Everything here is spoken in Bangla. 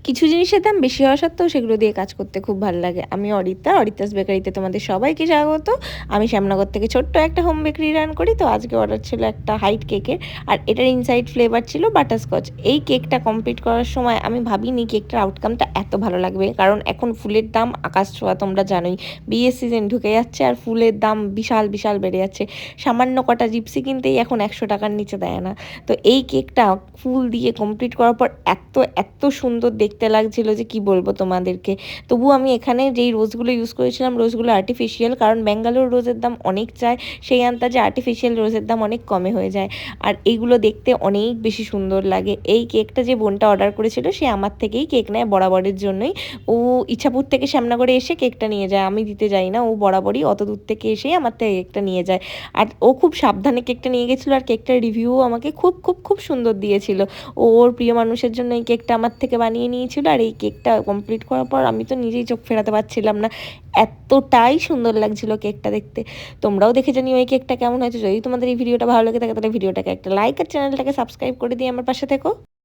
কিছু জিনিসের দাম বেশি হওয়া সত্ত্বেও সেগুলো দিয়ে কাজ করতে খুব ভালো লাগে। আমি অরিতাস বেকারিতে তোমাদের সবাইকে স্বাগত। আমি শ্যামনগর থেকে ছোট্ট একটা হোম বেকারি রান করি। তো আজকে অর্ডার ছিল একটা হাইট কেকের, আর এটার ইনসাইড ফ্লেভার ছিল বাটারস্কচ। এই কেকটা কমপ্লিট করার সময় আমি ভাবিনি কেকটার আউটকামটা এত ভালো লাগবে, কারণ এখন ফুলের দাম আকাশ ছোঁয়া, তোমরা জানোই বিয়ের সিজন ঢুকে যাচ্ছে আর ফুলের দাম বিশাল বিশাল বেড়ে যাচ্ছে। সামান্য কটা জিপসি কিনতেই এখন 100 টাকার নিচে দেয় না। তো এই কেকটা ফুল দিয়ে কমপ্লিট করার পর এত এত সুন্দর দেখতে লাগছিল যে কি বলবো তোমাদেরকে। তবু আমি এখানে যেই রোজগুলো ইউজ করেছিলাম রোজগুলো আর্টিফিশিয়াল, কারণ ব্যাঙ্গালোর রোজের দাম অনেক চায়, সেই আন্দাজে আর্টিফিশিয়াল রোজের দাম অনেক কমে হয়ে যায়। আর এইগুলো দেখতে অনেক বেশি সুন্দর লাগে। এই কেকটা যে বোনটা অর্ডার করেছিল সে আমার থেকেই কেক নেয় বরাবরের জন্যই। ও ইচ্ছাপুর থেকে শ্যামনগরে এসে কেকটা নিয়ে যায়, আমি দিতে যাই না, ও বরাবরই অত দূর থেকে এসেই আমার থেকে কেকটা নিয়ে যায়। আর ও খুব সাবধানে কেকটা নিয়ে গেছিলো, আর কেকটার রিভিউও আমাকে খুব খুব খুব সুন্দর দিয়েছিল। ওর প্রিয় মানুষের জন্য এই কেকটা আমার থেকে বানিয়ে নিয়েছিল। আর এই কেকটা কমপ্লিট করার পর আমি তো নিজেই চোখ ফেরাতে পারছিলাম না, এতটাই সুন্দর লাগছিল কেকটা দেখতে। তোমরাও দেখে জানিও এই কেকটা কেমন হয়েছে। যদি তোমাদের এই ভিডিওটা ভালো লাগে থাকে তাহলে ভিডিওটাকে একটা লাইক আর চ্যানেলটাকে সাবস্ক্রাইব করে দিয়ে আমার পাশে থেকো।